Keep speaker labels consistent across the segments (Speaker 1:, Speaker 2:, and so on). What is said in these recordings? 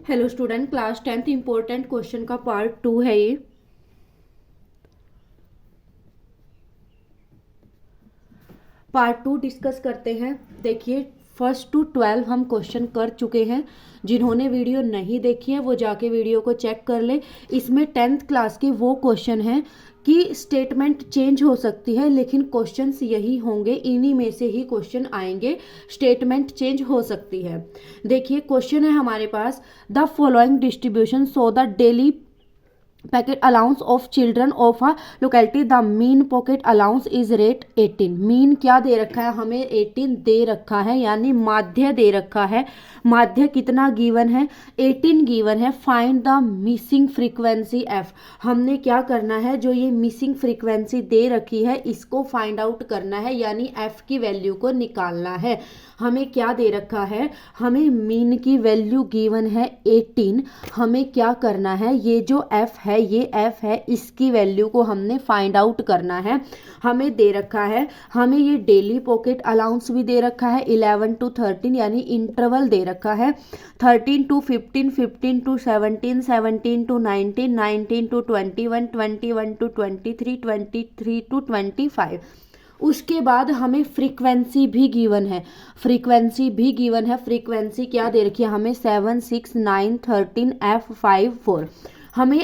Speaker 1: Hello student, class 10th important question का part 2 है ये। पार्ट 2 डिस्कस करते हैं। देखिए, फर्स्ट टू 12 हम क्वेश्चन कर चुके हैं। जिन्होंने वीडियो नहीं देखी है वो जाके वीडियो को चेक कर ले। इसमें 10th क्लास के वो क्वेश्चन हैं कि स्टेटमेंट चेंज हो सकती है, लेकिन क्वेश्चंस यही होंगे, इन्हीं में से ही क्वेश्चन आएंगे। स्टेटमेंट चेंज हो सकती है। देखिए, क्वेश्चन है हमारे पास, the following distribution shows the daily pocket allowance of children of a locality the mean pocket allowance is rate 18। Mean क्या दे रखा है हमें? 18 दे रखा है, यानी माध्य दे रखा है। माध्य कितना गिवन है? 18 गिवन है। Find the missing frequency F. हमने क्या करना है, जो ये मिसिंग फ्रीक्वेंसी दे रखी है इसको फाइंड आउट करना है, यानी एफ की वैल्यू को निकालना है। हमें क्या दे रखा है? हमें मीन की वैल्यू गिवन है 18। हमें क्या करना है, ये जो एफ है, ये एफ है, इसकी वैल्यू को हमने फाइंड आउट करना है। हमें दे रखा है, हमें ये डेली पॉकेट अलाउंस भी दे रखा है 11 to 13, यानी इंटरवल दे रखा है 13 to 15, 15 to 17, 17 to 19, 19 to 21, 21 to 23, 23 to 25। उसके बाद हमें फ्रीक्वेंसी भी गिवन है। फ्रीक्वेंसी भी गिवन है। फ्रीक्वेंसी क्या दे रखी है हमें? 7, 6, 9, 13, F5, 4। हमें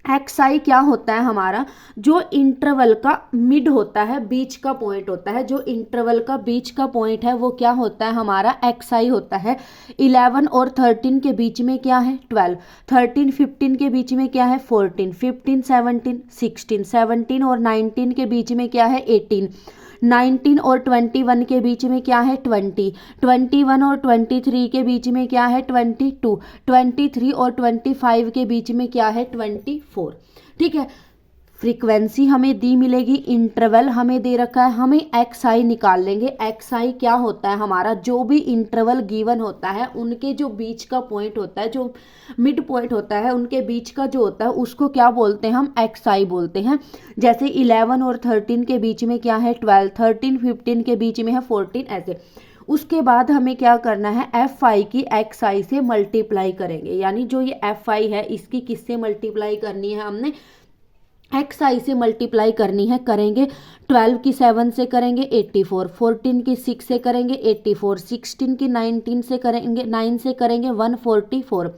Speaker 1: एक्स आई क्या होता है हमारा? जो इंटरवल का मिड होता है, बीच का पॉइंट होता है, जो इंटरवल का बीच का पॉइंट है वो क्या होता है हमारा? एक्स आई होता है। 11 और 13 के बीच में क्या है? 12। 13 15 के बीच में क्या है? 14। 15 17 16। 17 और 19 के बीच में क्या है? 18। 19 और 21 के बीच में क्या है? 20। 21 और 23 के बीच में क्या है? 22। 23 और 25 के बीच में क्या है? 24। ठीक है। फ्रीक्वेंसी हमें दी मिलेगी, इंटरवल हमें दे रखा है, हमें एक्स आई निकाल लेंगे। एक्स आई क्या होता है हमारा? जो भी इंटरवल गिवन होता है उनके जो बीच का पॉइंट होता है, जो मिड पॉइंट होता है, उनके बीच का जो होता है उसको क्या बोलते हैं? हम एक्स आई बोलते हैं। जैसे 11 और 13 के बीच में क्या है? 12। 13 15 के बीच में है 14, ऐसे। उसके बाद हमें क्या करना है? एफ आई की एक्स आई से मल्टीप्लाई करेंगे, यानी जो ये एफ आई है इसकी किससे मल्टीप्लाई करनी है? हमने एक्स आई से मल्टीप्लाई करनी है। करेंगे 12 की 7 से करेंगे 84, 14 की 6 से करेंगे 84, 16 की 19 से करेंगे 9 से करेंगे 144,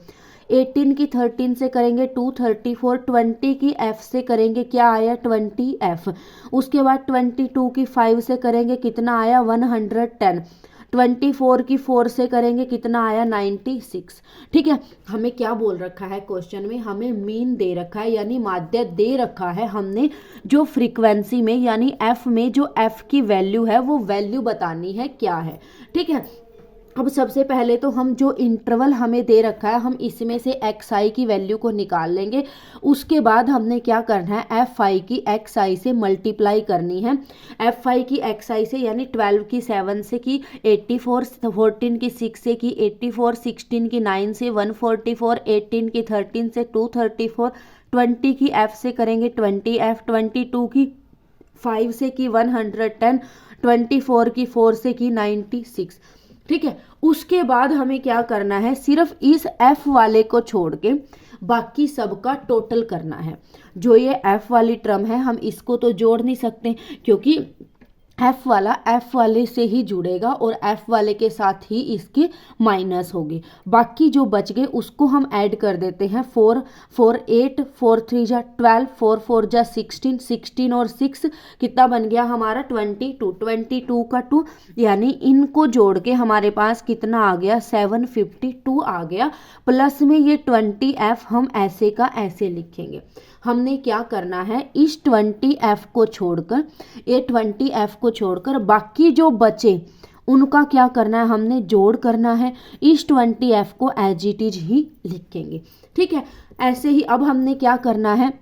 Speaker 1: 18 की 13 से करेंगे 234, 20 की एफ से करेंगे क्या आया? 20 एफ। उसके बाद 22 की 5 से करेंगे कितना आया? 110। 24 की 4 से करेंगे कितना आया? 96। ठीक है। हमें क्या बोल रखा है क्वेश्चन में? हमें मीन दे रखा है, यानी माध्य दे रखा है। हमने जो फ्रीक्वेंसी में यानी एफ में जो एफ की वैल्यू है वो वैल्यू बतानी है क्या है। ठीक है। अब सबसे पहले तो हम जो इंटरवल हमें दे रखा है हम इसमें से एक्स आई की वैल्यू को निकाल लेंगे। उसके बाद हमने क्या करना है? एफ आई की एक्स आई से मल्टीप्लाई करनी है। एफ आई की एक्स आई से, यानी 12 की 7 से की 84, 14 की 6 से की 84, 16 की 9 से 144, 18 की 13 से 234, 20 की एफ से करेंगे 20 एफ, 22 की 5 से की 110, 24 की 4 से की 96। ठीक है। उसके बाद हमें क्या करना है? सिर्फ इस एफ वाले को छोड़ के बाकी सबका टोटल करना है। जो ये एफ वाली टर्म है हम इसको तो जोड़ नहीं सकते, क्योंकि एफ वाला एफ वाले से ही जुड़ेगा और एफ वाले के साथ ही इसकी माइनस होगी। बाकी जो बच गए उसको हम ऐड कर देते हैं। 4 4 8, 4 3 जा 12, 4 4 जा 16, 16 और 6 कितना बन गया हमारा? 22। 22 का 2, यानी इनको जोड़ के हमारे पास कितना आ गया? 752 आ गया। प्लस में ये 20 एफ हम ऐसे का ऐसे लिखेंगे। हमने क्या करना है? इस 20 एफ को छोड़कर, ये 20 एफ को छोड़कर बाकी जो बचे उनका क्या करना है? हमने जोड़ करना है। इस 20 एफ को एज इट इज ही लिखेंगे। ठीक है। ऐसे ही अब हमने क्या करना है?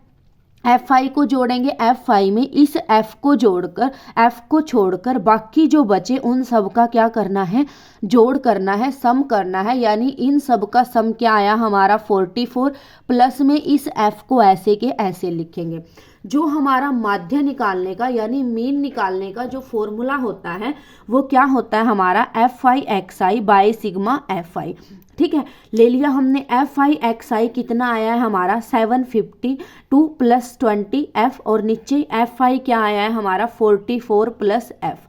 Speaker 1: एफ आई को जोड़ेंगे। एफ आई में इस एफ को जोड़कर, एफ को छोड़कर बाकी जो बचे उन सब का क्या करना है? जोड़ करना है, सम करना है। यानी इन सब का सम क्या आया हमारा? 44। प्लस में इस एफ को ऐसे के ऐसे लिखेंगे। जो हमारा माध्य निकालने का यानी मीन निकालने का जो फॉर्मूला होता है वो क्या होता है हमारा F I x I by sigma F I. ठीक है, ले लिया हमने एफ आई एक्स आई कितना आया है हमारा 752 प्लस 20 एफ, और नीचे एफ आई क्या आया है हमारा 44 प्लस एफ।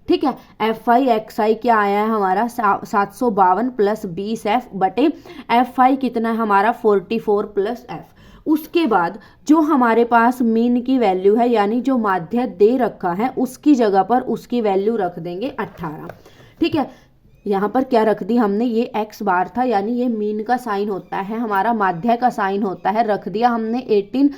Speaker 1: ठीक है, एफ आई एक्स आई क्या आया है हमारा 752 प्लस 20 एफ बटे एफ आई कितना है हमारा 44 प्लस एफ। उसके बाद जो हमारे पास मीन की वैल्यू है यानी जो माध्य दे रखा है उसकी जगह पर उसकी वैल्यू रख देंगे 18। ठीक है, यहाँ पर क्या रख दी हमने, ये एक्स बार था यानी ये मीन का साइन होता है हमारा, माध्य का साइन होता है, रख दिया हमने 18,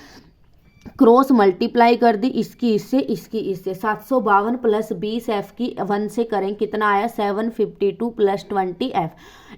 Speaker 1: क्रॉस मल्टीप्लाई कर दी इसकी इससे इसकी इससे, 752 प्लस 20 एफ की 1 से करें कितना आया 752 प्लस 20 एफ,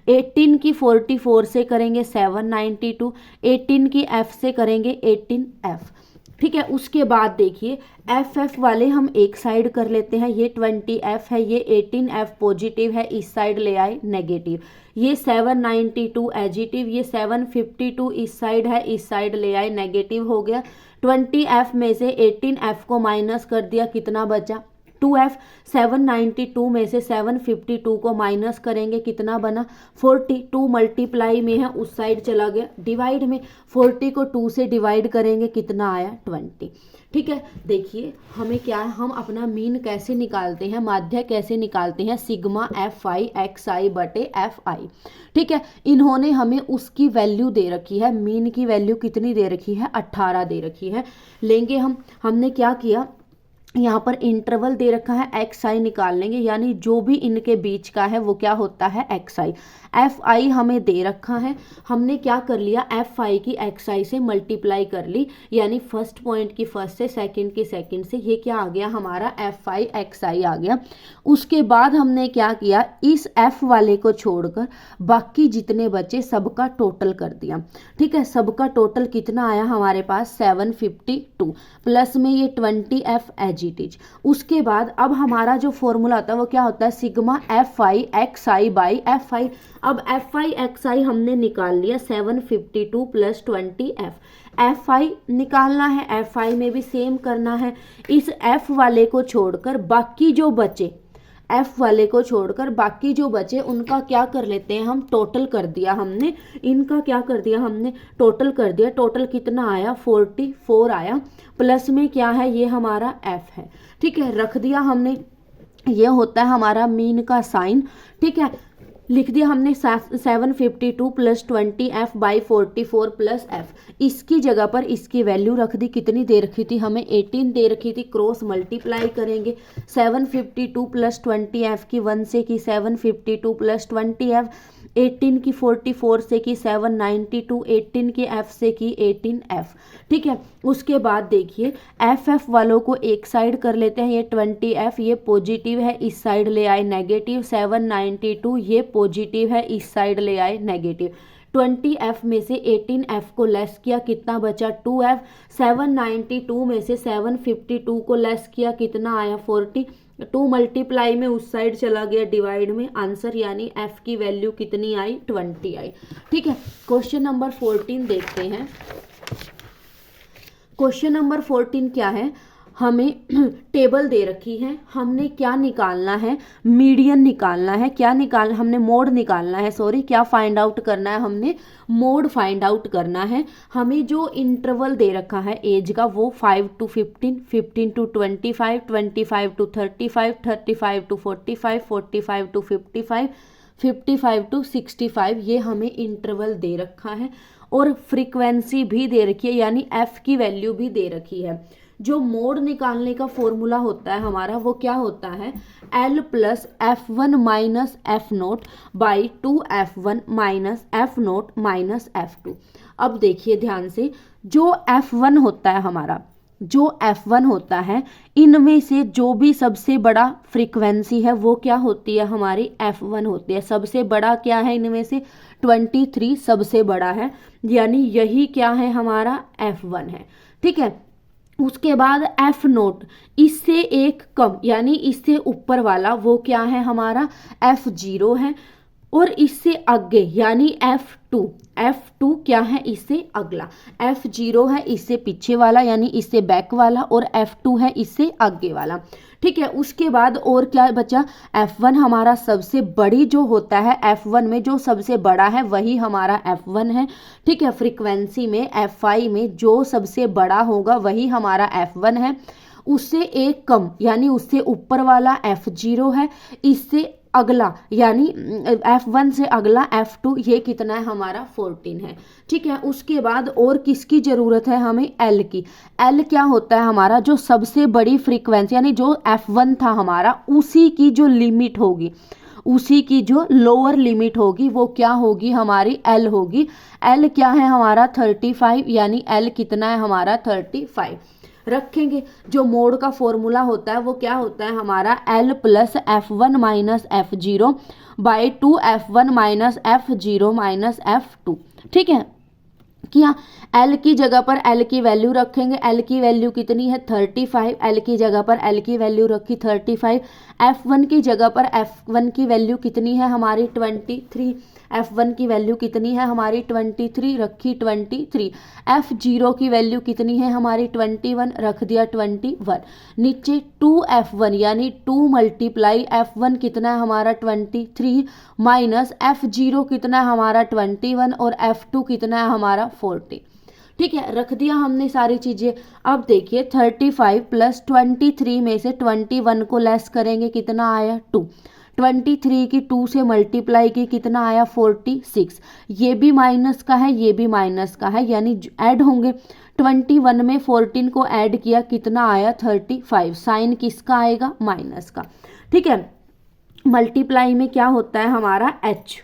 Speaker 1: 18 की 44 से करेंगे 792, 18 की एफ से करेंगे 18 एफ। ठीक है, उसके बाद देखिए एफ एफ वाले हम एक साइड कर लेते हैं, ये 20 एफ है, ये 18 एफ पॉजिटिव है, इस साइड ले आए नेगेटिव, ये 792 एजिटिव, ये 752 इस साइड है, इस साइड ले आए नेगेटिव हो गया। 20 एफ में से 18 एफ को माइनस कर दिया, कितना बचा 2f, 792 में से 752 को माइनस करेंगे कितना बना 40, 2 मल्टीप्लाई में है उस साइड चला गया, डिवाइड में 40 को 2 से डिवाइड करेंगे कितना आया 20। ठीक है, देखिए हमें क्या है, हम अपना मीन कैसे निकालते हैं, माध्य कैसे निकालते हैं, सिग्मा एफ आई एक्स आई बटे एफ आई। ठीक है, इन्होंने हमें उसकी वैल्यू दे रखी है, मीन की वैल्यू कितनी दे रखी है 18 दे रखी है, लेंगे हमने क्या किया, यहाँ पर इंटरवल दे रखा है एक्स आई निकाल लेंगे, यानी जो भी इनके बीच का है वो क्या होता है एक्स आई। एफ आई हमें दे रखा है, हमने क्या कर लिया एफ आई की एक्स आई से मल्टीप्लाई कर ली, यानी फर्स्ट पॉइंट की फर्स्ट से सेकंड की सेकंड से, ये क्या आ गया हमारा एफ आई एक्स आई आ गया। उसके बाद हमने क्या किया, इस एफ वाले को छोड़कर बाकी जितने बचे सबका टोटल कर दिया। ठीक है, सबका टोटल कितना आया हमारे पास 752 प्लस में ये 20 एफ एजिटिज। उसके बाद अब हमारा जो फॉर्मूला होता है वो क्या होता है sigma F I x I by F I. अब एफ आई एक्स आई हमने निकाल लिया 752 प्लस 20 एफ आई निकालना है, एफ आई में भी सेम करना है, इस एफ वाले को छोड़कर बाकी जो बचे, एफ वाले को छोड़कर बाकी जो बचे उनका क्या कर लेते हैं हम टोटल कर दिया हमने, इनका क्या कर दिया हमने टोटल कर दिया, टोटल कितना आया 44 आया, प्लस में क्या है ये हमारा एफ है। ठीक है, रख दिया हमने, ये होता है हमारा मीन का साइन। ठीक है, लिख दिया हमने 752 plus 20 F by 44 plus F, इसकी जगह पर इसकी वैल्यू रख दी, कितनी दे रखी थी हमें 18 दे रखी थी, क्रॉस मल्टीप्लाई करेंगे 752 प्लस 20 एफ की 1 से की 752 प्लस 20 एफ, 18 की 44 से की 792, 18 की एफ से की 18 एफ। ठीक है, उसके बाद देखिए एफ एफ वालों को एक साइड कर लेते हैं, ये 20 एफ ये पॉजिटिव है, इस साइड ले आए नेगेटिव, 792 ये पॉजिटिव है, इस साइड ले आए नेगेटिव, 20 एफ में से 18 एफ को लेस किया कितना बचा 2 एफ, 792 में से 752 को लेस किया कितना आया 40, 2 मल्टीप्लाई में उस साइड चला गया डिवाइड में, आंसर यानी एफ की वैल्यू कितनी आई 20 आई। ठीक है, क्वेश्चन नंबर 14 देखते हैं। क्वेश्चन नंबर 14 क्या है, हमें टेबल दे रखी है, हमने क्या निकालना है मीडियन निकालना है, क्या निकालना हमने मोड निकालना है, सॉरी क्या फाइंड आउट करना है हमने मोड फाइंड आउट करना है। हमें जो इंटरवल दे रखा है एज का वो 5 to 15, 15 to 25, 25 to 35, 35 to 45, 45 to 55, 55 to 65 ये हमें इंटरवल दे रखा है, और फ्रीक्वेंसी भी दे रखी है यानी एफ की वैल्यू भी दे रखी है। जो मोड निकालने का फॉर्मूला होता है हमारा वो क्या होता है L plus F one minus F note by 2f1 minus F note minus f2। अब देखिए ध्यान से, जो f1 होता है हमारा, जो f1 होता है इनमें से जो भी सबसे बड़ा फ्रीक्वेंसी है वो क्या होती है हमारी f1 होती है। सबसे बड़ा क्या है इनमें से 23 सबसे बड़ा है, यानी यही क्या है हमारा f1 है। ठीक है, उसके बाद एफ नोट इससे एक कम यानी इससे ऊपर वाला वो क्या है हमारा f0 है। और इससे आगे यानी F2, F2 क्या है, इससे अगला। F0 है इससे पीछे वाला यानी इससे बैक वाला, और F2 है इससे आगे वाला। ठीक है, उसके बाद और क्या बचा, F1 हमारा सबसे बड़ी जो होता है, F1 में जो सबसे बड़ा है वही हमारा F1 है। ठीक है, फ्रीक्वेंसी में Fi में जो सबसे बड़ा होगा वही हमारा F1 है। उससे एक कम यानी उससे ऊपर वाला F0 है। इससे अगला यानी F1 से अगला F2, ये कितना है हमारा 14 है। ठीक है, उसके बाद और किसकी जरूरत है हमें, L की। L क्या होता है हमारा, जो सबसे बड़ी फ्रीक्वेंसी यानी जो F1 था हमारा, उसी की जो लिमिट होगी, उसी की जो लोअर लिमिट होगी वो क्या होगी हमारी, L होगी। L क्या है हमारा 35, यानी L कितना है हमारा 35 रखेंगे। जो मोड का फॉर्मूला होता है वो क्या होता है हमारा, L plus F1 minus F0 by 2 F1 minus F0 minus F2। ठीक है, क्या L की जगह पर L की वैल्यू रखेंगे। L की वैल्यू कितनी है 35, L की जगह पर L की वैल्यू रखी 35। F1 की जगह पर F1 की वैल्यू कितनी है हमारी 23, F1 की वैल्यू कितनी है हमारी 23 रखी 23। F0 की वैल्यू कितनी है हमारी 21 रख दिया 21। नीचे 2F1 यानी 2 मल्टीप्लाई F1 कितना है हमारा 23 माइनस F0 कितना है हमारा 21 और F2 कितना है हमारा 40। ठीक है, रख दिया हमने सारी चीजें। अब देखिए 35 प्लस 23 में से 21 को लेस करेंगे, कितना आया 2। 23 की 2 से मल्टीप्लाई की कितना आया 46। ये भी माइनस का है, ये भी माइनस का है, यानी ऐड होंगे। 21 में 14 को ऐड किया, कितना आया 35। साइन किसका आएगा, माइनस का। ठीक है, मल्टीप्लाई में क्या होता है हमारा H।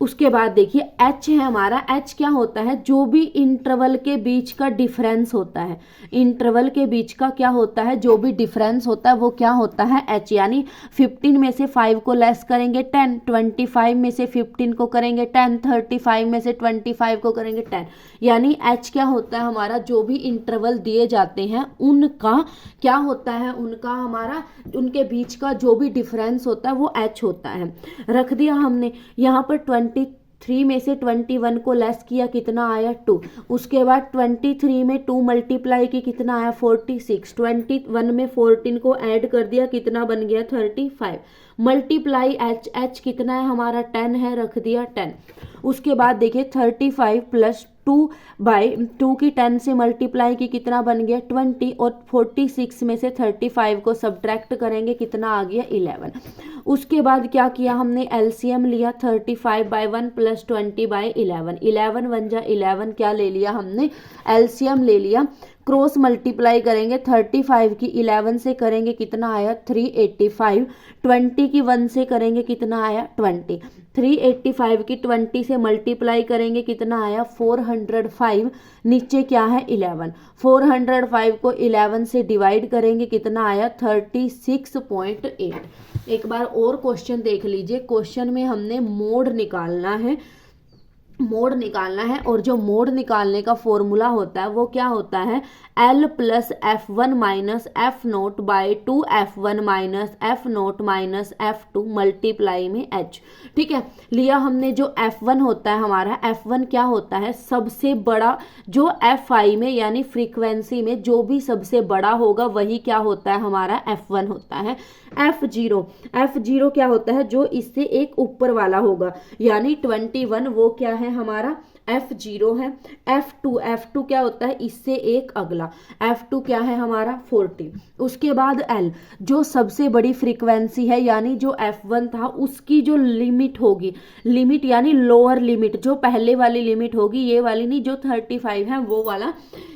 Speaker 1: उसके बाद देखिए H है हमारा, H क्या होता है, जो भी इंटरवल के बीच का डिफरेंस होता है, इंटरवल के बीच का क्या होता है, जो भी डिफरेंस होता है वो क्या होता है H। यानी 15 में से 5 को लेस करेंगे 10, 25 में से 15 को करेंगे 10, 35 में से 25 को करेंगे 10। यानी H क्या होता है हमारा, जो भी इंटरवल दिए जाते हैं उनका क्या होता है, उनका हमारा उनके बीच का जो भी डिफरेंस होता है वो H होता है। रख दिया हमने। यहाँ पर 23 में से 21 को लेस किया, कितना आया 2। उसके बाद 23 में 2 मल्टीप्लाई की, कितना आया 46। 21 में 14 को ऐड कर दिया, कितना बन गया 35। मल्टीप्लाई H कितना है हमारा 10 है, रख दिया 10। उसके बाद देखिए 35 प्लस 2/2 की 10 से मल्टीप्लाई की, कितना बन गया 20। और 46 में से 35 को सब्ट्रैक्ट करेंगे, कितना आ गया 11। उसके बाद क्या किया हमने, एलसीएम लिया 35/1 प्लस 20/11। 11 वन जा 11 क्या ले लिया हमने, एलसीएम ले लिया। क्रॉस मल्टीप्लाई करेंगे 35 की 11 से करेंगे, कितना आया 385। 20 की 1 से करेंगे, कितना आया 20। 385 की 20 से मल्टीप्लाई करेंगे, कितना आया 405। नीचे क्या है 11। 405 को 11 से डिवाइड करेंगे, कितना आया 36.8। एक बार और क्वेश्चन देख लीजिए। क्वेश्चन में हमने मोड निकालना है, मोड निकालना है, और जो मोड निकालने का फॉर्मूला होता है वो क्या होता है, L plus F1 minus F0 by 2 F1 minus F0 minus F2 multiply में H। ठीक है, लिया हमने। जो F1 होता है हमारा, F1 क्या होता है, सबसे बड़ा जो Fi में यानी फ्रीक्वेंसी में जो भी सबसे बड़ा होगा वही क्या होता है हमारा F1 होता है। F0 क्या होता है, जो इससे एक ऊपर वाला होगा, यानी 21 वो क्या है हमारा F0 है। F2 क्या होता है, इससे एक अगला, F2 क्या है हमारा 40। उसके बाद L, जो सबसे बड़ी फ्रीक्वेंसी है यानी जो F1 था उसकी जो लिमिट होगी, लिमिट यानी लोअर लिमिट, जो पहले वाली लिमिट होगी, ये वाली नहीं, जो 35 है वो वाला,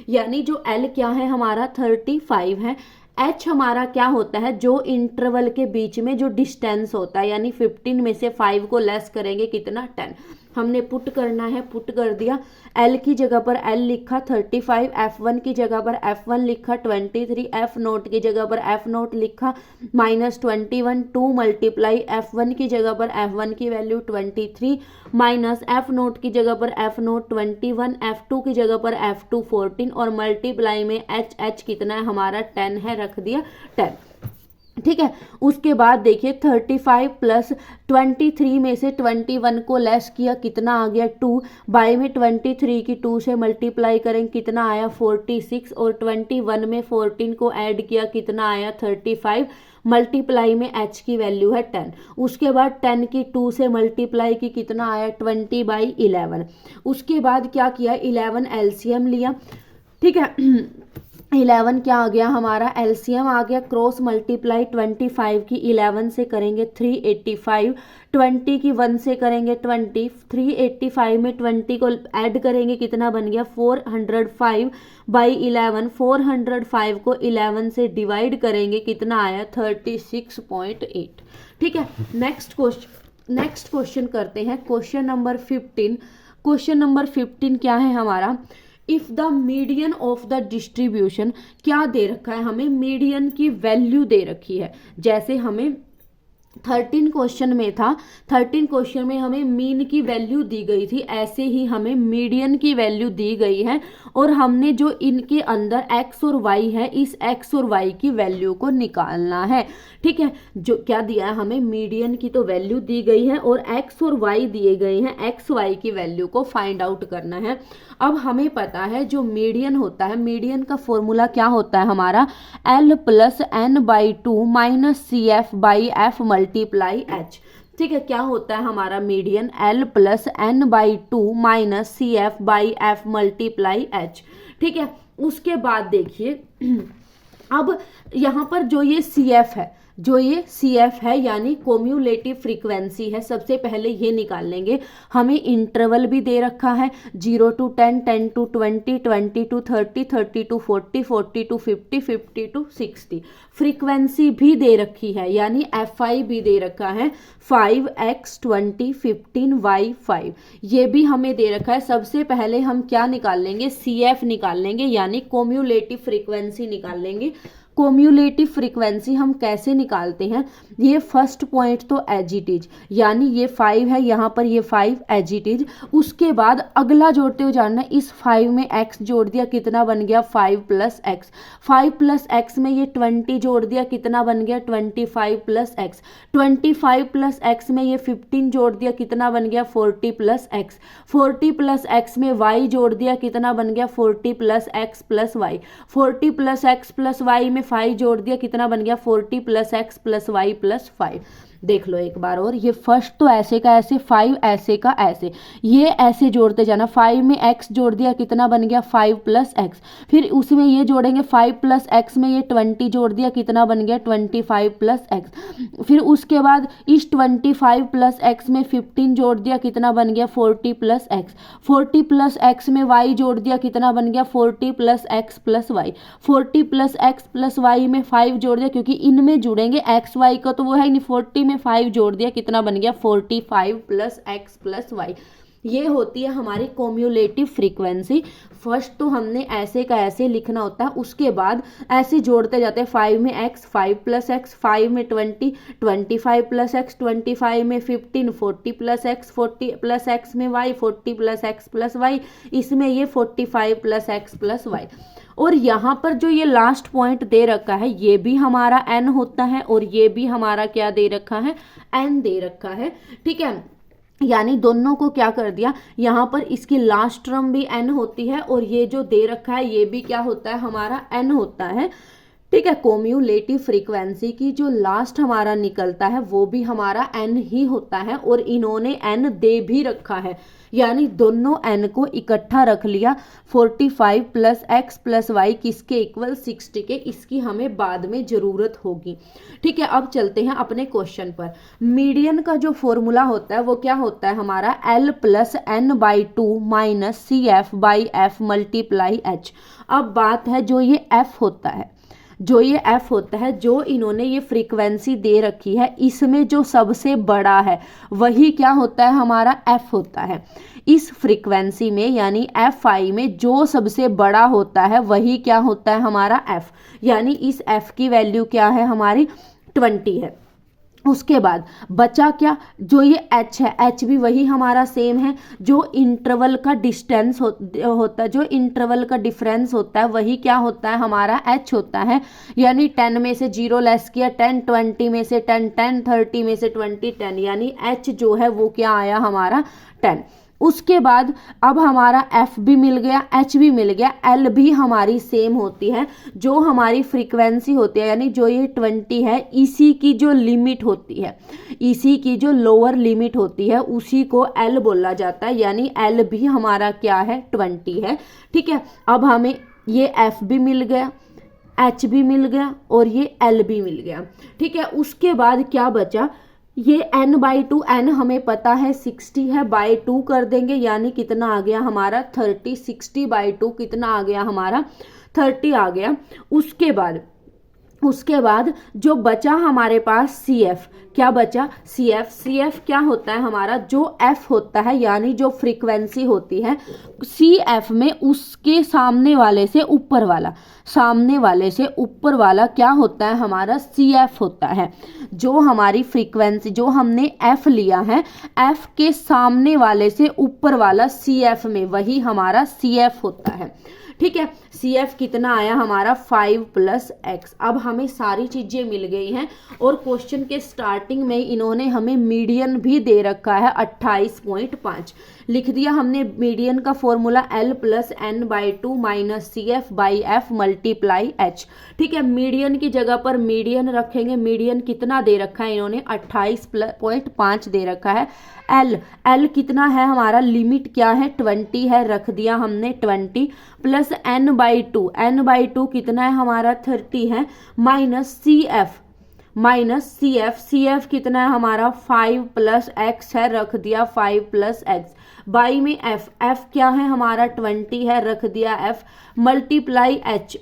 Speaker 1: यानी जो L क्या है हमारा 35 है। H हमारा क्या होता है, जो इंटरवल के बीच में जो डिस्टेंस होता है, यानी 15 में से 5 को लेस करेंगे, कितना 10। हमने पुट करना है, पुट कर दिया। L की जगह पर L लिखा 35, F1 की जगह पर F1 लिखा 23, F0 की जगह पर F0 लिखा माइनस 21। 2 मल्टीप्लाई F1 की जगह पर F1 की वैल्यू 23 माइनस F0 की जगह पर F0 21, F2 की जगह पर F2 14 और मल्टीप्लाई में H कितना है हमारा 10 है, रख दिया 10। ठीक है। उसके बाद देखिए 35 प्लस 23 में से 21 को लेस किया, कितना आ गया 2, बाई में 23 की 2 से मल्टीप्लाई करें, कितना आया 46, और 21 में 14 को ऐड किया, कितना आया 35, मल्टीप्लाई में h की वैल्यू है 10। उसके बाद 10 की 2 से मल्टीप्लाई की, कितना आया 20/11। उसके बाद क्या किया, 11 एलसीएम लिया, ठीक है। 11 क्या आ गया हमारा, एलसीएम आ गया, क्रॉस मल्टीप्लाई 25 की 11 से करेंगे 385, 20 की 1 से करेंगे 20, 385 में 20 को ऐड करेंगे, कितना बन गया 405/11, 405 को 11 से डिवाइड करेंगे, कितना आया 36.8। ठीक है। नेक्स्ट क्वेश्चन करते हैं, क्वेश्चन नंबर 15। क्वेश्चन नंबर 15 क्या है हमारा, if the median of the distribution, क्या दे रखा है हमें, मीडियन की वैल्यू दे रखी है। जैसे हमें 13 क्वेश्चन में था, 13 क्वेश्चन में हमें मीन की वैल्यू दी गई थी, ऐसे ही हमें मीडियन की वैल्यू दी गई है, और हमने जो इनके अंदर x और y है, इस x और y की वैल्यू को निकालना है। ठीक है, जो क्या दिया है हमें, मीडियन की तो वैल्यू दी गई है और x और y दिए गए हैं, x y की वैल्यू को फाइंड आउट करना है। अब हमें पता है जो मीडियन होता है, मीडियन का फॉर्मूला क्या होता है हमारा, L + n/2 - CF/F multiply h। ठीक है, क्या होता है हमारा median, L + n/2 - CF/F multiply h। ठीक है। उसके बाद देखिए अब यहाँ पर जो ये CF है, जो ये CF है यानी कोम्युलेटिव फ्रीक्वेंसी है, सबसे पहले ये निकाल लेंगे। हमें इंटरवल भी दे रखा है 0 to 10, 10 to 20, 20 to 30, 30 to 40, 40 to 50, 50 to 60। Frequency भी दे रखी है यानी FI भी दे रखा है 5x 20 15 y 5, ये भी हमें दे रखा है। सबसे पहले हम क्या निकाल लेंगे, CF निकाल लेंगे यानी कोम्युलेटिव फ्रीक्वेंसी निकाल लेंगे। कोम्युलेटिव फ्रीक्वेंसी हम कैसे निकालते हैं, ये फर्स्ट पॉइंट तो एज इट इज, यानी ये 5 है, यहाँ पर ये 5 एज इट इज। उसके बाद अगला जोड़ते हुए जाना, इस 5 में x जोड़ दिया, कितना बन गया 5 + x, 5 + x में ये 20 जोड़ दिया, कितना बन गया 25 + x, 25 + x में ये 15 जोड़ दिया, कितना बन गया 40 + x, 40 + x में y जोड़ दिया, कितना बन गया 40 + x + y, 40 + x + y में 5 जोड़ दिया, कितना बन गया 40 + x + y + 5। देख लो एक बार और, ये फर्स्ट तो ऐसे का ऐसे, 5 ऐसे का ऐसे, ये ऐसे जोड़ते जाना। 5 में x जोड़ दिया, कितना बन गया 5 + x, फिर उसमें ये जोड़ेंगे 5 + x में ये 20 जोड़ दिया, कितना बन गया 25 + x, फिर उसके बाद इस 25 + x में 15 जोड़ दिया, कितना बन गया 40 + x, 40 + x में y जोड़ दिया, कितना बन गया 40 + x + y, 40 + x + y में 5 जोड़ दिया, क्योंकि इनमें जुड़ेंगे x y का तो वो है नहीं, 40 में 5 जोड़ दिया, कितना बन गया 45 + x + y। ये होती है हमारी कोम्युलेटिव फ्रीक्वेंसी। फर्स्ट तो हमने ऐसे का ऐसे लिखना होता है, उसके बाद ऐसे जोड़ते जाते हैं। 5 में x, 5 + x, 5 में 20, 25 + x, 25 में 15, 40 + x, 40 + x में y, 40 + x + y, इसमें ये 45 + x + y। और यहाँ पर जो ये लास्ट पॉइंट दे रखा है, ये भी हमारा n होता है और ये भी हमारा क्या दे रखा है, n दे रखा है। ठीक है, यानी दोनों को क्या कर दिया, यहाँ पर इसकी लास्ट टर्म भी n होती है और ये जो दे रखा है ये भी क्या होता है, हमारा n होता है। ठीक है, कोम्युलेटिव फ्रीक्वेंसी की जो लास्ट हमारा निकलता है वो भी हमारा n ही होता है, और इन्होंने n दे भी रखा है, यानी दोनों n को इकट्ठा रख लिया। 45 + x + y किसके इक्वल, 60 के, इसकी हमें बाद में जरूरत होगी। ठीक है, अब चलते हैं अपने क्वेश्चन पर। मीडियन का जो फॉर्मूला होता है वो क्या होता है हमारा, L + n/2 - CF/F multiply h। अब बात है जो ये f होता है, जो ये f होता है, जो इन्होंने ये फ्रीक्वेंसी दे रखी है, इसमें जो सबसे बड़ा है वही क्या होता है हमारा f होता है। इस फ्रीक्वेंसी में यानी FI में जो सबसे बड़ा होता है वही क्या होता है हमारा f, यानी इस f की वैल्यू क्या है हमारी 20 है। उसके बाद बचा क्या, जो ये H है, H भी वही हमारा सेम है, जो इंटरवल का डिस्टेंस होता है, जो इंटरवल का डिफरेंस होता है वही क्या होता है हमारा H होता है। यानी 10 में से 0 लेस किया 10, 20 में से 10, 10, 30 में से 20, 10, यानी H जो है वो क्या आया हमारा 10। उसके बाद अब हमारा F भी मिल गया, H भी मिल गया, L भी हमारी सेम होती है। जो हमारी फ्रीक्वेंसी होती है यानी जो ये 20 है, इसी की जो लिमिट होती है, इसी की जो लोअर लिमिट होती है उसी को L बोला जाता है, यानी L भी हमारा क्या है 20 है। ठीक है, अब हमें ये F भी मिल गया, H भी मिल गया और ये L भी मिल गया। ठीक है, उसके बाद क्या बचा, ये n/2, n हमें पता है 60 है, बाई 2 कर देंगे यानी कितना आ गया हमारा 30, 60/2 कितना आ गया हमारा 30 आ गया। उसके बाद जो बचा हमारे पास CF, क्या बचा CF क्या होता है हमारा, जो F होता है यानी जो फ्रीक्वेंसी होती है CF में उसके सामने वाले से ऊपर वाला क्या होता है हमारा CF होता है। जो हमारी फ्रीक्वेंसी जो हमने F लिया है, F के सामने वाले से ऊपर वाला CF में वही हमारा CF होता है। ठीक है, CF कितना आया हमारा 5 + x। अब हमें सारी चीजें मिल गई हैं और क्वेश्चन के स्टार्टिंग में इन्होंने हमें मीडियन भी दे रखा है 28.5। लिख दिया हमने मीडियन का formula L + n/2 - CF/F × H। ठीक है, मीडियन की जगह पर मीडियन रखेंगे। मीडियन कितना दे रखा है इन्होंने 28.5 दे रखा है। L कितना है हमारा, लिमिट क्या है 20 है, रख दिया हमने 20 + n/2 कितना है हमारा 30 है, CF कितना है हमारा 5 + x है, रख दिया 5 + x। बाई में F क्या है हमारा 20 है, रख दिया F ×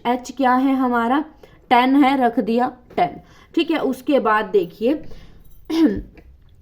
Speaker 1: H क्या है हमारा 10 है, रख दिया 10। ठीक है, उसके बाद देखिए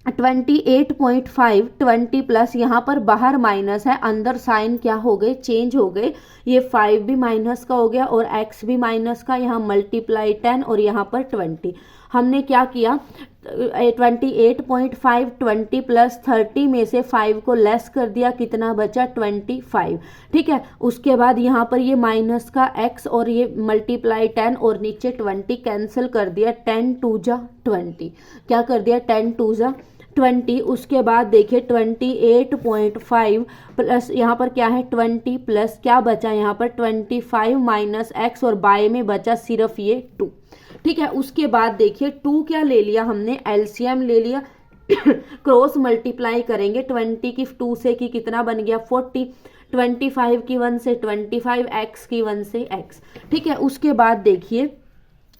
Speaker 1: 28.5, 20 प्लस यहाँ पर बाहर माइनस है, अंदर साइन क्या हो गए चेंज हो गए, ये 5 भी माइनस का हो गया और x भी माइनस का, यहाँ मल्टीप्लाई 10 और यहाँ पर 20। हमने क्या किया 28.5, 20 + 30 में से 5 को लेस कर दिया, कितना बचा 25। ठीक है, उसके बाद यहाँ पर ये माइनस का x और ये मल्टीप्लाई 10 और नीचे 20 कैंसिल कर दिया, 10 × 2 = 20। क्या कर दिया 10 × 2 = 20। उसके बाद देखिए 28.5 प्लस यहाँ पर क्या है 20 प्लस क्या बचा यहाँ पर 25 माइनस x और बाय में बचा सिर्फ ये 2। ठीक है, उसके बाद देखिए 2 क्या ले लिया हमने, एलसीएम ले लिया क्रॉस मल्टीप्लाई करेंगे 20 की 2 से की कितना बन गया 40, 25 की 1 से 25, x की 1 से x। ठीक है, उसके बाद देखिए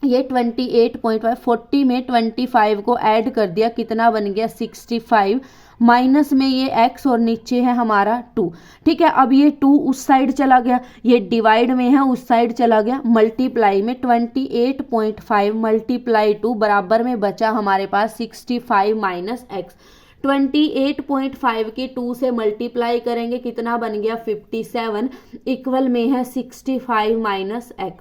Speaker 1: ये 28.5 40 में 25 को ऐड कर दिया, कितना बन गया 65, माइनस में ये x और नीचे है हमारा 2। ठीक है, अब ये 2 उस साइड चला गया, ये डिवाइड में है उस साइड चला गया, मल्टीप्लाई में 28.5 × 2 बराबर में बचा हमारे पास 65 माइनस x। 28.5 के 2 से मल्टीप्लाई करेंगे, कितना बन गया 57, इक्वल में है 65 माइनस x।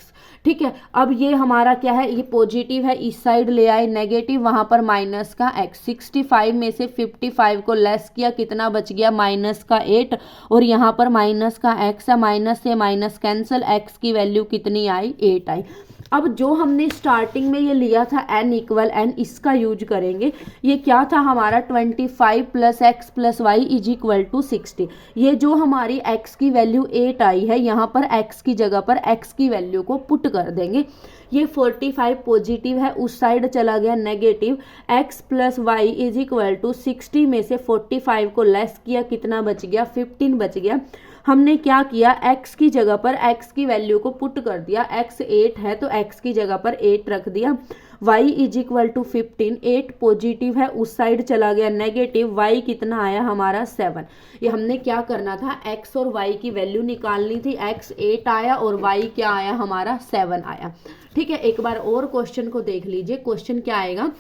Speaker 1: ठीक है, अब ये हमारा क्या है, ये पॉजिटिव है, इस साइड ले आए नेगेटिव, वहां पर माइनस का x। 65 में से 55 को लेस किया, कितना बच गया माइनस का 8 और यहाँ पर माइनस का x है, माइनस से माइनस कैंसिल, x की वैल्यू कितनी आई 8 आई। अब जो हमने स्टार्टिंग में ये लिया था n = n, इसका यूज करेंगे। ये क्या था हमारा 25 + x + y = 60। ये जो हमारी x की वैल्यू 8 आई है, यहाँ पर x की जगह पर x की वैल्यू को पुट कर देंगे। ये 45 पॉजिटिव है, उस साइड चला गया नेगेटिव, x + y = 60 में से 45 को लेस किया, कितना बच गया 15 बच गया। हमने क्या किया x की जगह पर x की वैल्यू को पुट कर दिया, x 8 है तो x की जगह पर 8 रख दिया, y = 15, 8 पॉजिटिव है उस साइड चला गया नेगेटिव, y कितना आया हमारा 7। ये हमने क्या करना था x और y की वैल्यू निकालनी थी, x 8 आया और y क्या आया हमारा 7 आया। ठीक है, एक बार और क्वेश्चन को देख लीजिए, क्वेश्चन क्या आएगा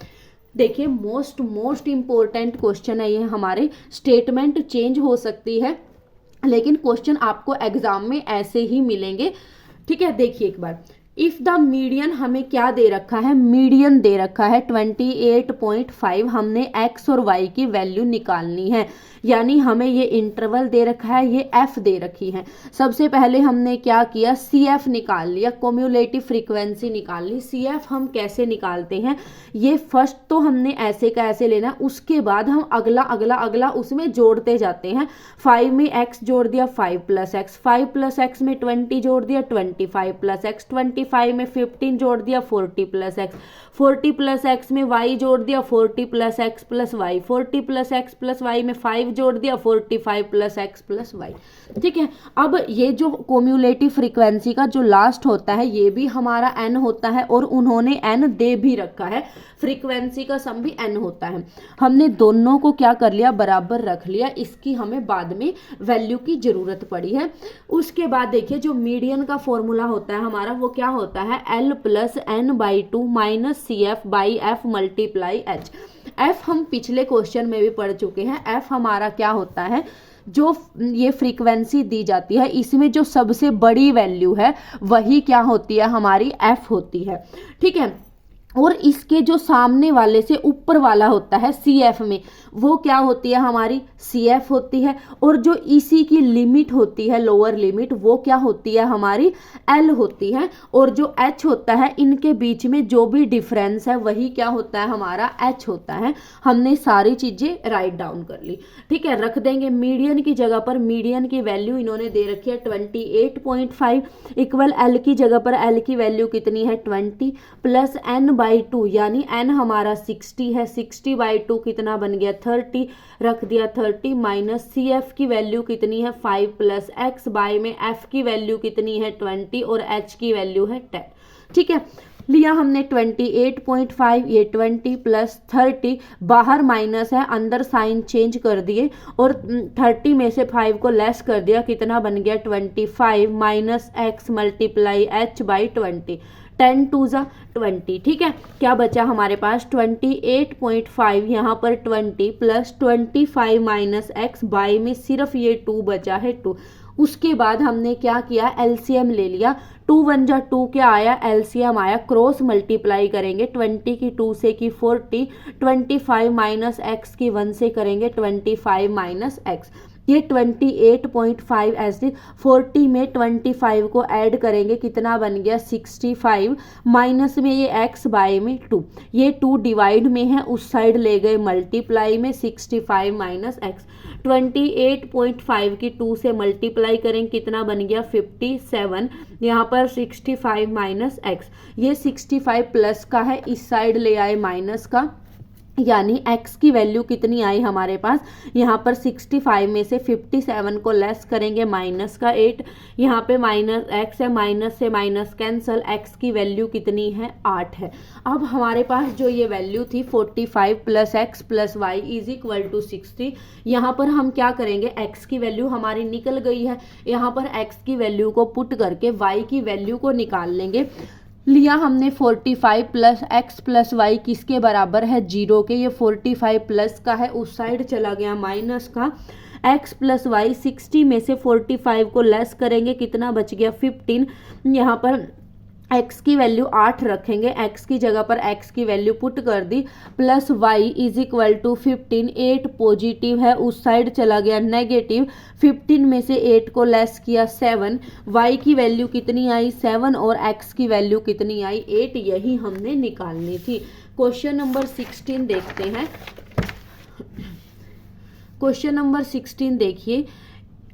Speaker 1: देखिए, मोस्ट इंपॉर्टेंट क्वेश्चन है ये हमारे। स्टेटमेंट चेंज हो सकती है लेकिन क्वेश्चन आपको एग्जाम में ऐसे ही मिलेंगे। ठीक है, देखिए एक बार, इफ द मीडियन, हमें क्या दे रखा है, मीडियन दे रखा है 28.5, हमने x और y की वैल्यू निकालनी है, यानी हमें ये इंटरवल दे रखा है, ये f दे रखी है। सबसे पहले हमने क्या किया, CF निकाल लिया, कोम्युलेटिव फ्रीक्वेंसी निकाल ली। CF हम कैसे निकालते हैं, ये फर्स्ट तो हमने ऐसे का ऐसे लेना, उसके बाद हम अगला अगला अगला उसमें जोड़ते जाते हैं। 5 में x जोड़ दिया, 5 + x, 5 + x में 20 जोड़ दिया, 25 + x, 25 में 15 जोड़ दिया, 40 + x, 40 + x में y जोड़ दिया, 40 + x + y, 40 + x + y में 5 जोड़ दिया, 45 + x + y। ठीक है, अब ये जो कोम्युलेटिव फ्रीक्वेंसी का जो लास्ट होता है ये भी हमारा n होता है, और उन्होंने n दे भी रखा है, फ्रीक्वेंसी का सम भी n होता है। हमने दोनों को क्या कर लिया, बराबर रख लिया, इसकी हमें बाद में वैल्यू की जरूरत पड़ी है। उसके बाद देखिए जो मीडियन का फॉर्मूला होता है हमारा, वो क्या होता है, L + n/2 - CF/f × h। f हम पिछले क्वेश्चन में भी पढ़ चुके हैं। f हमारा क्या होता है, जो ये फ्रीक्वेंसी दी जाती है इसमें जो सबसे बड़ी वैल्यू है वही क्या होती है, हमारी f होती है। ठीक है, और इसके जो सामने वाले से ऊपर वाला होता है CF में, वो क्या होती है, हमारी CF होती है, और जो इसी की लिमिट होती है, लोअर लिमिट, वो क्या होती है, हमारी L होती है, और जो H होता है, इनके बीच में जो भी डिफरेंस है वही क्या होता है, हमारा H होता है। हमने सारी चीजें राइट डाउन कर ली। ठीक है, रख देंगे मीडियन की जगह पर, मीडियन की वैल्यू इन्होंने दे रखी है 28.5 इक्वल L की जगह पर L की वैल्यू कितनी है, 20 + n/2, यानी n हमारा 60 है, 60/2 कितना बन गया, 30, रख दिया 30, माइनस CF की वैल्यू कितनी है, 5 + x, बाय में f की वैल्यू कितनी है, 20, और h की वैल्यू है 10। ठीक है, लिया हमने 28.5, ये 20 + 30, बाहर माइनस है, अंदर साइन चेंज कर दिए, और 30 में से 5 को लेस कर दिया, कितना बन गया, 25 - x × h/20, 10 × 2 = 20। ठीक है, क्या बचा हमारे पास, 28.5, यहाँ पर 20 + 25 - x, बाय में सिर्फ ये 2 बचा है, 2। उसके बाद हमने क्या किया, एलसीएम ले लिया, 2 × 1 = 2 क्या आया, एलसीएम आया, क्रॉस मल्टीप्लाई करेंगे, 20 की 2 से की 40, 25 - x की 1 से करेंगे 25 - x, ये 28.5 ऐसे 40 में 25 को ऐड करेंगे, कितना बन गया, 65, माइनस में ये x बाय में 2, ये 2 डिवाइड में है, उस साइड ले गए मल्टीप्लाई में, 65 - x, 28.5 की 2 से मल्टीप्लाई करें, कितना बन गया, 57, यहाँ पर 65 - x, ये 65 प्लस का है, इस साइड ले आए माइनस का, यानी x की वैल्यू कितनी आई हमारे पास, यहाँ पर 65 में से 57 को लेस करेंगे, माइनस का 8, यहाँ पे माइनस x है, माइनस से माइनस कैंसल, x की वैल्यू कितनी है, 8 है। अब हमारे पास जो ये वैल्यू थी 45 + x + y = 60, यहाँ पर हम क्या करेंगे, x की वैल्यू हमारी निकल गई है, यहाँ पर x की वैल्यू को पुट करके y की वैल्यू को निकाल लेंगे। लिया हमने 45 + x + y किसके बराबर है, 0 के, ये 45 प्लस का है, उस साइड चला गया माइनस का, x + y, 60 में से 45 को लेस करेंगे, कितना बच गया, 15, यहाँ पर x की वैल्यू 8 रखेंगे, x की जगह पर x की वैल्यू पुट कर दी, प्लस y = 15, 8 पॉजिटिव है, उस साइड चला गया नेगेटिव, 15 में से 8 को लेस किया 7, y की वैल्यू कितनी आई, 7, और x की वैल्यू कितनी आई, 8, यही हमने निकालनी थी। क्वेश्चन नंबर 16 देखते हैं। क्वेश्चन नंबर 16 देखिए,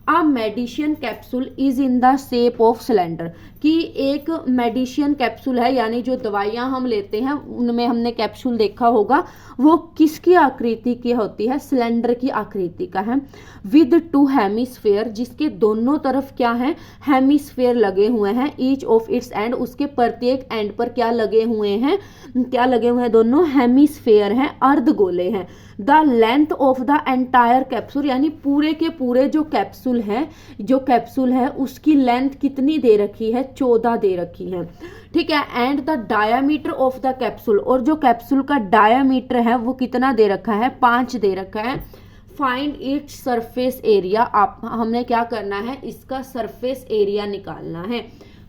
Speaker 1: a medicine capsule is in the shape of cylinder, कि एक मेडिसिन कैप्सूल है, यानी जो दवाइयाँ हम लेते हैं उनमें हमने कैप्सूल देखा होगा, वो किसकी आकृति की होती है, सिलेंडर की आकृति का है, विद 2 हेमिस्फेयर, जिसके दोनों तरफ क्या है, हेमिस्फेयर लगे हुए हैं, ईच ऑफ इट्स एंड, उसके प्रत्येक एंड पर क्या लगे हुए हैं, क्या लगे हुए हैं, दोनों हेमिस्फेयर हैं, अर्धगोले हैं। The length of the entire capsule, यानी पूरे के पूरे जो कैप्सूल है उसकी लेंथ कितनी दे रखी है, 14 दे रखी है। ठीक है, and the diameter of the capsule, और जो कैप्सूल का डायामीटर है वो कितना दे रखा है, 5 दे रखा है। फाइंड इट्स सरफेस एरिया, आप हमने क्या करना है, इसका सरफेस एरिया निकालना है।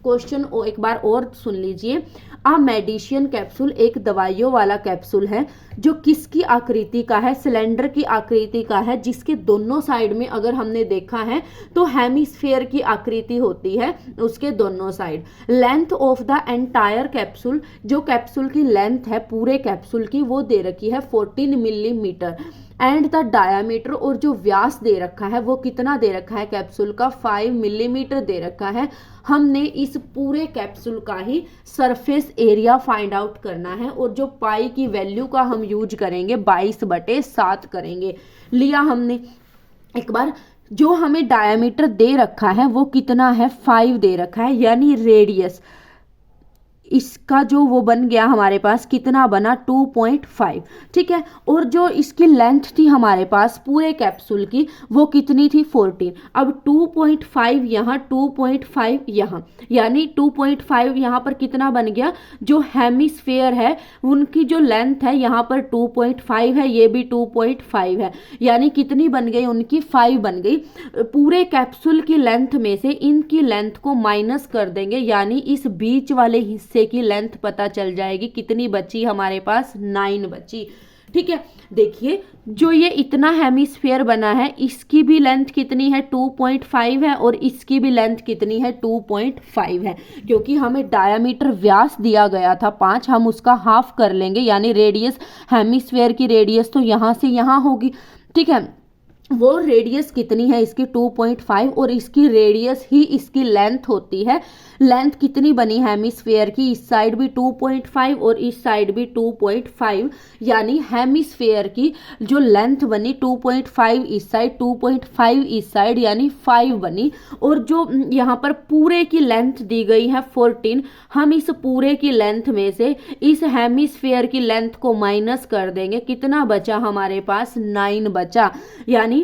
Speaker 1: क्वेश्चन एक बार और सुन लीजिए। अ मेडिसिन कैप्सूल एक दवाइयों वाला कैप्सूल है जो किसकी आकृति का है, सिलेंडर की आकृति का है, जिसके दोनों साइड में अगर हमने देखा है तो हेमिस्फीयर की आकृति होती है उसके दोनों side. Length of the entire capsule, जो कैप्सूल की लेंथ है पूरे कैप्सूल की वो दे रखी है 14 मिलीमीटर। एंड द डायामीटर, और जो व्यास दे रखा है वो कितना दे रखा है कैप्सूल का, 5 मिलीमीटर दे रखा है। हमने इस पूरे कैप्सूल का ही सरफेस एरिया फाइंड आउट करना है और जो पाई की वैल्यू का हम यूज करेंगे 22/7 करेंगे। लिया हमने एक बार, जो हमें डायामीटर दे रखा है वो कितना है 5 दे रखा है, यानी रेडियस इसका जो वो बन गया हमारे पास कितना बना 2.5, ठीक है। और जो इसकी लेंथ थी हमारे पास पूरे कैप्सूल की वो कितनी थी 14। अब 2.5 यहाँ 2.5 यहाँ, यानी 2.5 यहाँ पर कितना बन गया, जो हेमिस्फीयर है उनकी जो लेंथ है यहाँ पर 2.5 है, ये भी 2.5 है, यानी कितनी बन गई उनकी 5 बन गई। पूरे कैप्सूल की लेंथ में से इनकी लेंथ को माइनस कर देंगे, यानी इस बीच वाले हिस्से की लेंथ पता चल जाएगी कितनी बची हमारे पास, 9 बची, ठीक है। देखिए जो ये इतना हेमिस्फीयर बना है इसकी भी लेंथ कितनी है 2.5 है और इसकी भी लेंथ कितनी है 2.5 है, क्योंकि हमें डायामीटर व्यास दिया गया था 5, हम उसका हाफ कर लेंगे, यानी रेडियस, हेमिस्फीयर की रेडियस तो यहाँ से यहाँ होगी, ठीक है। वो रेडियस कितनी है इसकी 2.5 और इसकी रेडियस ही इसकी लेंथ होती है। लेंथ कितनी बनी हेमिस्फीयर की, इस साइड भी 2.5 और इस साइड भी 2.5, यानी हेमिस्फीयर की जो लेंथ बनी 2.5 इस साइड 2.5 इस साइड, यानी 5 बनी। और जो यहाँ पर पूरे की लेंथ दी गई है 14, हम इस पूरे की लेंथ में से इस हेमिस्फीयर की लेंथ को माइनस कर देंगे, कितना बचा हमारे पास 9 बचा, यानी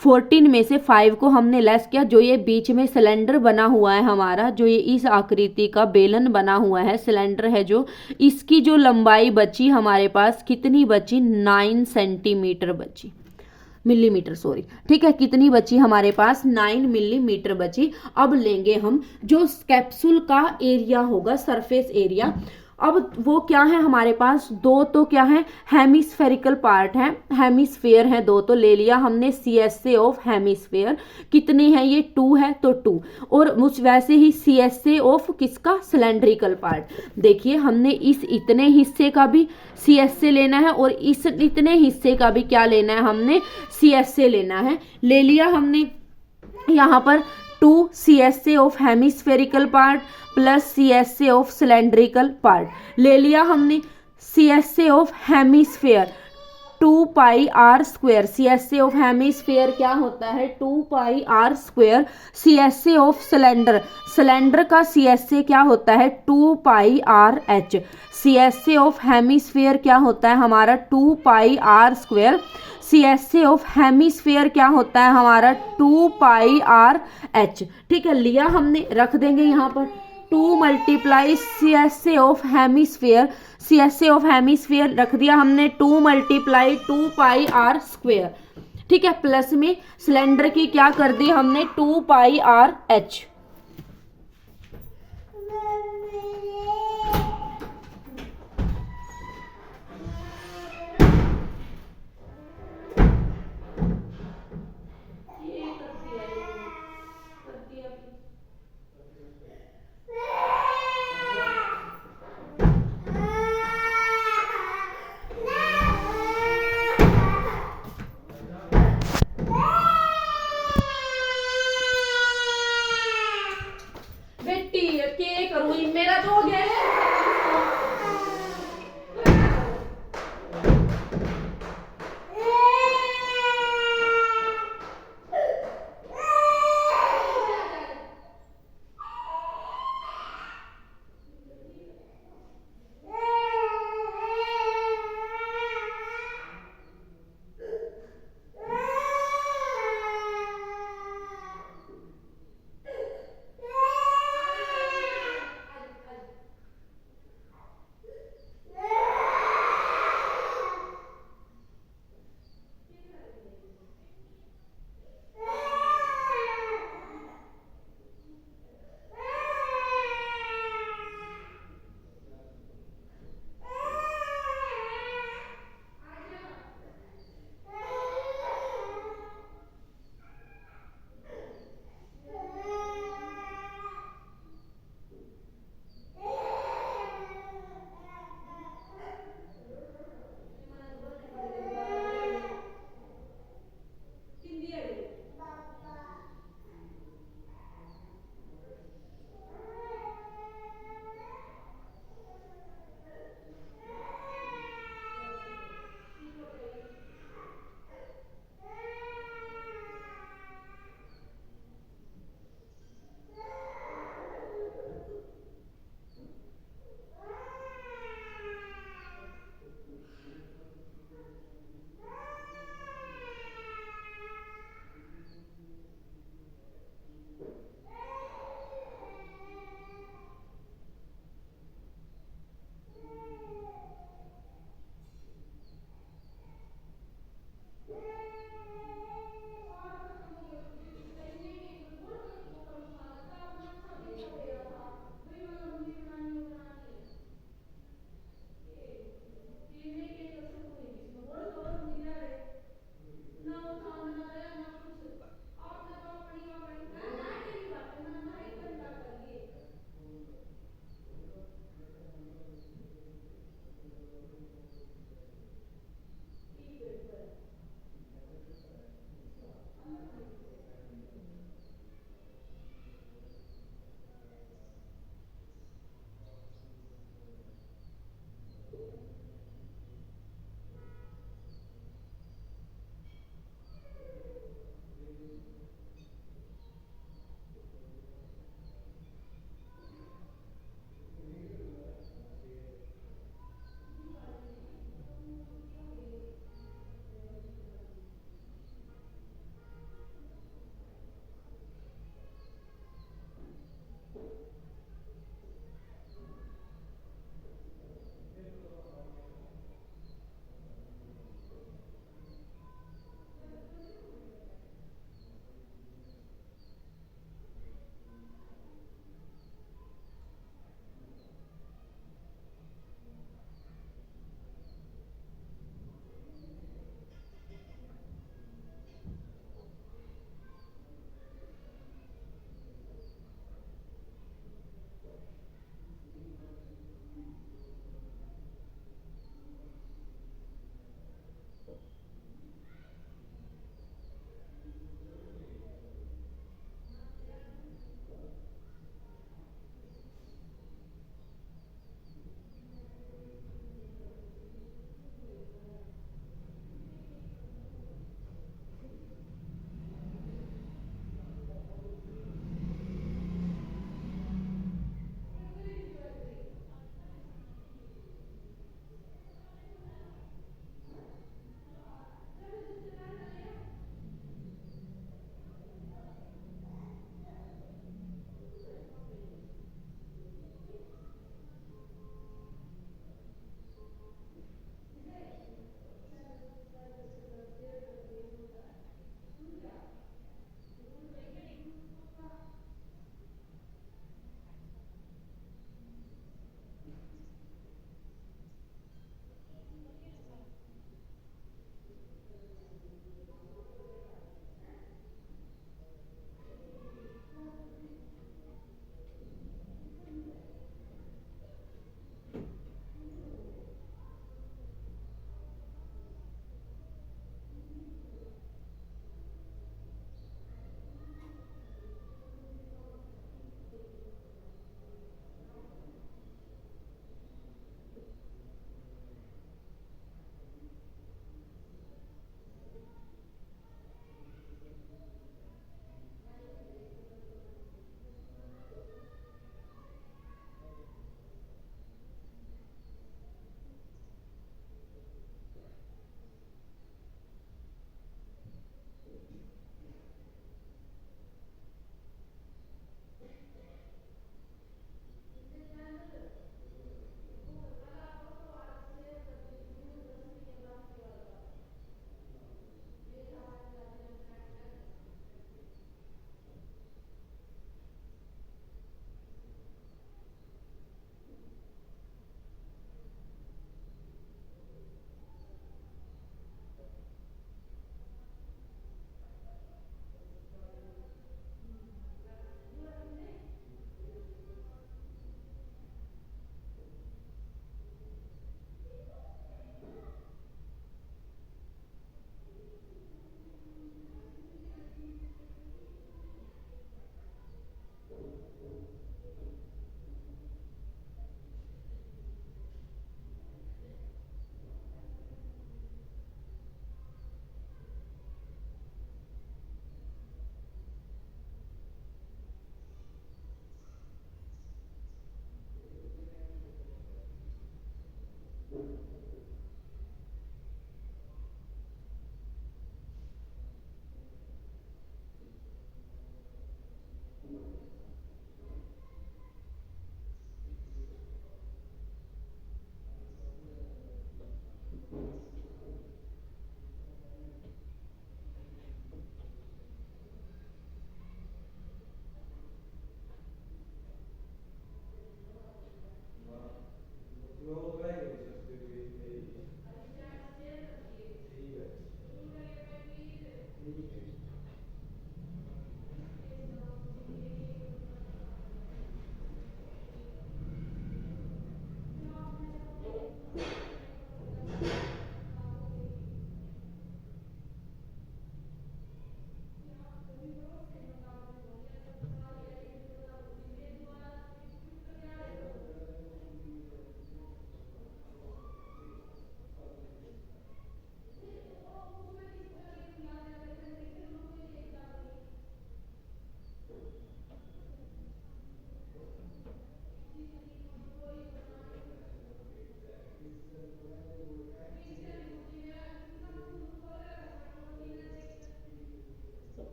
Speaker 1: 14 में से 5 को हमने लेस किया। जो ये बीच में सिलेंडर बना हुआ है हमारा, जो ये इस आकृति का बेलन बना हुआ है सिलेंडर है, जो इसकी जो लंबाई बची हमारे पास कितनी बची 9 सेंटीमीटर बची, मिलीमीटर सॉरी, ठीक है। कितनी बची हमारे पास 9 मिलीमीटर बची। अब लेंगे हम जो कैप्सूल का एरिया होगा, सरफेस एरिया। अब वो क्या है हमारे पास, दो तो क्या है हेमिस्फेरिकल पार्ट है, हेमिस्फीयर है दो, तो ले लिया हमने CSA ऑफ हेमिस्फीयर, कितनी है ये 2 है तो 2, और उस वैसे ही CSA ऑफ किसका, सिलेंड्रिकल पार्ट। देखिए हमने इस इतने हिस्से का भी CSA लेना है और इस इतने हिस्से का भी क्या लेना है, हमने CSA लेना है। ले लिया हमने यहाँ पर 2 CSA of hemispherical part plus CSA of cylindrical part. ले लिया हमने CSA of hemisphere 2 pi R square, CSA of hemisphere क्या होता है 2 pi R square. CSA of cylinder, cylinder का CSA क्या होता है 2 pi R H. CSA of hemisphere क्या होता है हमारा 2 pi R square. CSA of hemisphere क्या होता है हमारा 2 पाई आर एच, ठीक है। लिया हमने, रख देंगे यहाँ पर 2 multiply CSA of hemisphere, CSA of hemisphere रख दिया हमने 2 मल्टीप्लाई 2 पाई आर स्क्वायर, ठीक है। प्लस में सिलेंडर की क्या कर दी हमने 2 पाई आर एच।